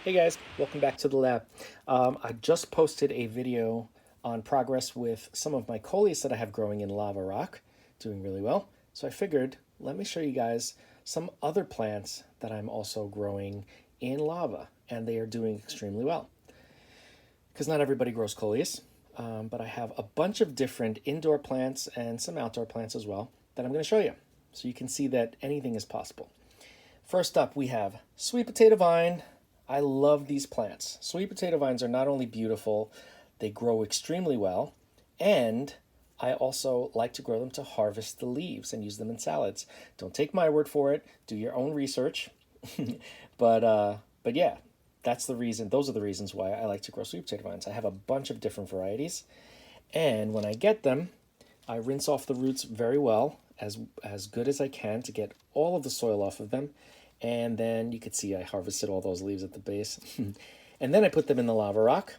Hey guys, welcome back to the lab. I just posted a video on progress with some of my coleus that I have growing in lava rock, doing really well. So I figured, let me show you guys some other plants that I'm also growing in lava, and they are doing extremely well. Because not everybody grows coleus, but I have a bunch of different indoor plants and some outdoor plants as well that I'm going to show you. So you can see that anything is possible. First up, we have sweet potato vine. I love these plants. Sweet potato vines are not only beautiful, they grow extremely well, and I also like to grow them to harvest the leaves and use them in salads. Don't take my word for it. Do your own research. but yeah, that's the reason. Those are the reasons why I like to grow sweet potato vines. I have a bunch of different varieties, and when I get them, I rinse off the roots very well, as good as I can to get all of the soil off of them. And then you could see I harvested all those leaves at the base. And then I put them in the lava rock,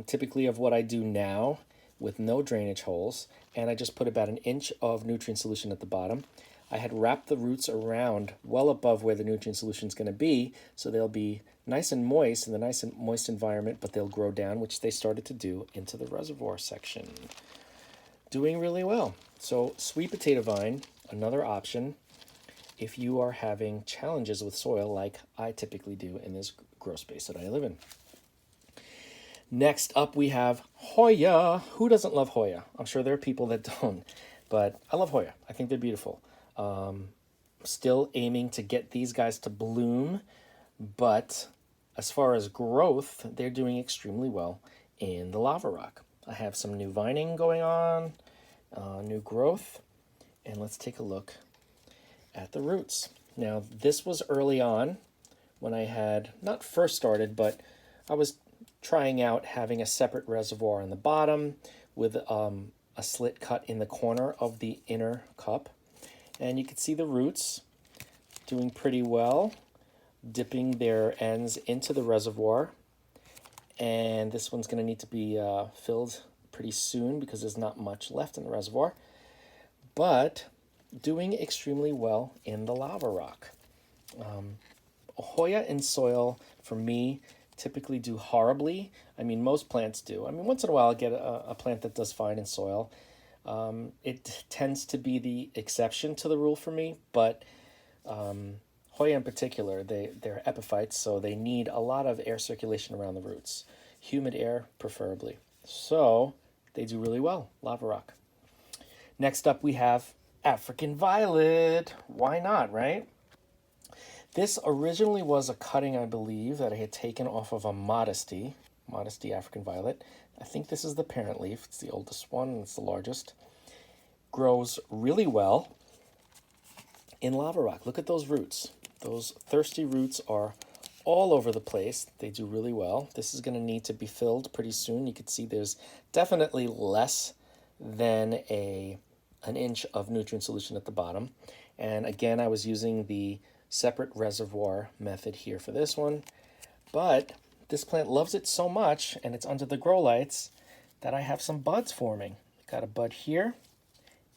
typically of what I do now with no drainage holes. And I just put about an inch of nutrient solution at the bottom. I had wrapped the roots around well above where the nutrient solution is going to be, so they'll be nice and moist in the nice and moist environment, but they'll grow down, which they started to do, into the reservoir section. Doing really well. So sweet potato vine, another option if you are having challenges with soil like I typically do in this grow space that I live in. Next up, we have Hoya. Who doesn't love Hoya? I'm sure there are people that don't, but I love Hoya. I think they're beautiful. Still aiming to get these guys to bloom, but as far as growth, they're doing extremely well in the lava rock. I have some new vining going on, new growth, and let's take a look at the roots. Now, this was early on when I had not first started, but I was trying out having a separate reservoir on the bottom with a slit cut in the corner of the inner cup. And you can see the roots doing pretty well, dipping their ends into the reservoir. And this one's going to need to be filled pretty soon because there's not much left in the reservoir. But doing extremely well in the lava rock. Hoya in soil, for me, typically do horribly. I mean, most plants do. I mean, once in a while, I get a plant that does fine in soil. It tends to be the exception to the rule for me, but Hoya in particular, they're epiphytes, so they need a lot of air circulation around the roots. Humid air, preferably. So they do really well, lava rock. Next up, we have African violet. Why not, right? This originally was a cutting, I believe, that I had taken off of a Modesty African violet. I think this is the parent leaf. It's the oldest one, and it's the largest. Grows really well in lava rock. Look at those roots. Those thirsty roots are all over the place. They do really well. This is going to need to be filled pretty soon. You can see there's definitely less than an inch of nutrient solution at the bottom. And again, I was using the separate reservoir method here for this one. But this plant loves it so much, and it's under the grow lights, that I have some buds forming. Got a bud here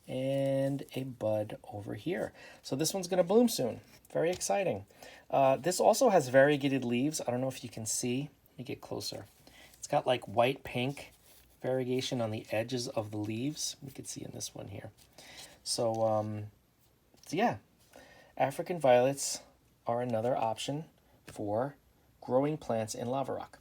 and a bud over here. So this one's going to bloom soon. Very exciting. This also has variegated leaves. I don't know if you can see. Let me get closer. It's got like white, pink variegation on the edges of the leaves. You can see in this one here. So yeah, African violets are another option for growing plants in lava rock.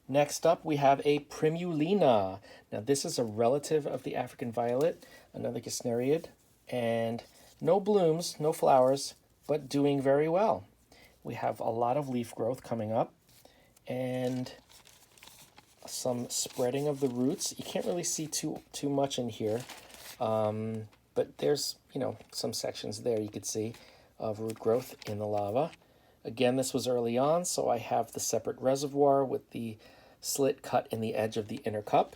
Next up, we have a Primulina. Now, this is a relative of the African violet, another Gesneriid, and no blooms, no flowers, but doing very well. We have a lot of leaf growth coming up, and some spreading of the roots. You can't really see too much in here, but there's, some sections there you could see of root growth in the lava. Again, this was early on, so I have the separate reservoir with the slit cut in the edge of the inner cup.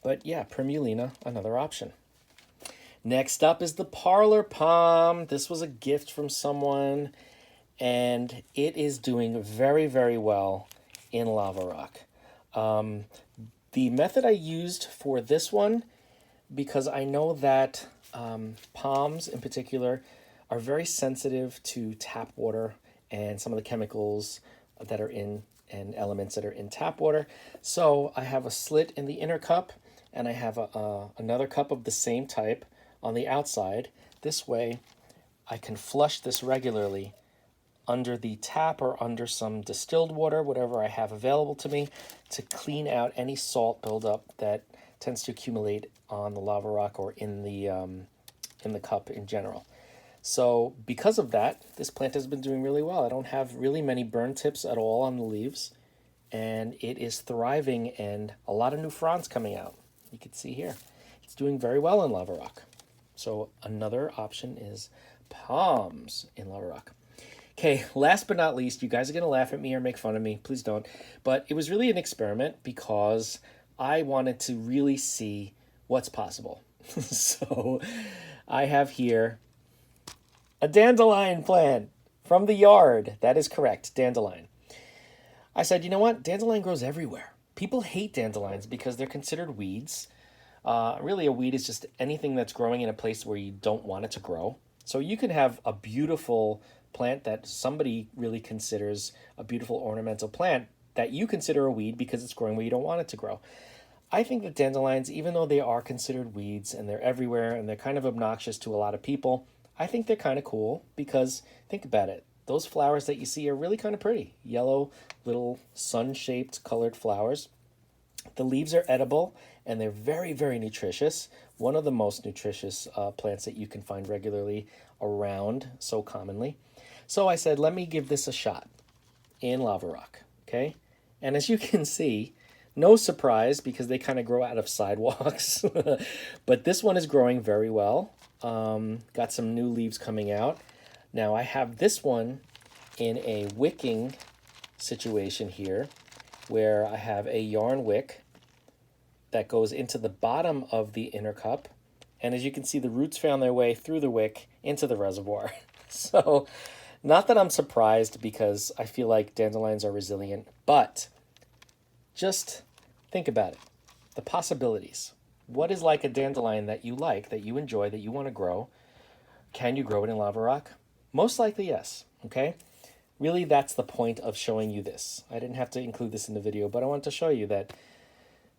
But yeah, Primulina, another option. Next up is the parlor palm. This was a gift from someone, and it is doing very, very well in lava rock. The method I used for this one, because I know that palms in particular are very sensitive to tap water and some of the chemicals that are in and elements that are in tap water. So I have a slit in the inner cup, and I have another cup of the same type on the outside. This way I can flush this regularly under the tap or under some distilled water, whatever I have available to me, to clean out any salt buildup that tends to accumulate on the lava rock or in the cup in general. So because of that, this plant has been doing really well. I don't have really many burn tips at all on the leaves, and it is thriving and a lot of new fronds coming out. You can see here. It's doing very well in lava rock. So another option is palms in lava rock. Okay, last but not least, you guys are going to laugh at me or make fun of me. Please don't. But it was really an experiment because I wanted to really see what's possible. So I have here a dandelion plant from the yard. That is correct, dandelion. I said, you know what? Dandelion grows everywhere. People hate dandelions because they're considered weeds. Really, a weed is just anything that's growing in a place where you don't want it to grow. So you can have a beautiful plant that somebody really considers a beautiful ornamental plant that you consider a weed because it's growing where you don't want it to grow. I think that dandelions, even though they are considered weeds and they're everywhere and they're kind of obnoxious to a lot of people, I think they're kind of cool because think about it. Those flowers that you see are really kind of pretty. Yellow, little sun-shaped colored flowers. The leaves are edible and they're very, very nutritious. One of the most nutritious plants that you can find regularly around so commonly. So I said, let me give this a shot in lava rock, okay? And as you can see, no surprise because they kind of grow out of sidewalks. But this one is growing very well. Got some new leaves coming out. Now I have this one in a wicking situation here where I have a yarn wick that goes into the bottom of the inner cup. And as you can see, the roots found their way through the wick into the reservoir. So not that I'm surprised because I feel like dandelions are resilient, but just think about it. The possibilities. What is like a dandelion that you like, that you enjoy, that you want to grow? Can you grow it in lava rock? Most likely, yes. Okay? Really, that's the point of showing you this. I didn't have to include this in the video, but I want to show you that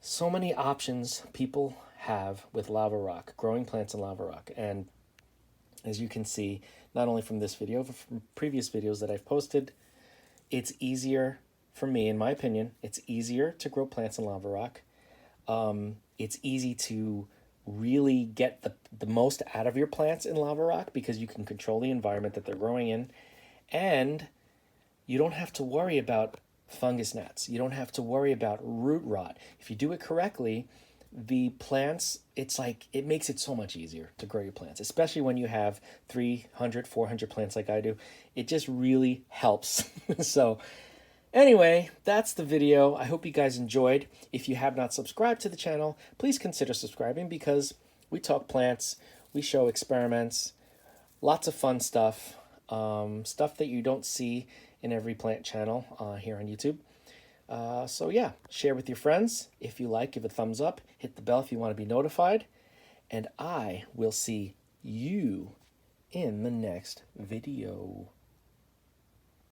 so many options people have with lava rock, growing plants in lava rock. And as you can see, not only from this video, but from previous videos that I've posted, it's easier, for me, in my opinion, it's easier to grow plants in lava rock. It's easy to really get the most out of your plants in lava rock because you can control the environment that they're growing in. And you don't have to worry about fungus gnats. You don't have to worry about root rot. If you do it correctly, the plants, it's like, it makes it so much easier to grow your plants, especially when you have 300, 400 plants like I do. It just really helps. So anyway, that's the video. I hope you guys enjoyed. If you have not subscribed to the channel, please consider subscribing because we talk plants, we show experiments, lots of fun stuff, stuff that you don't see in every plant channel here on YouTube. So yeah, share with your friends. If you like, give a thumbs up. Hit the bell if you want to be notified. And I will see you in the next video.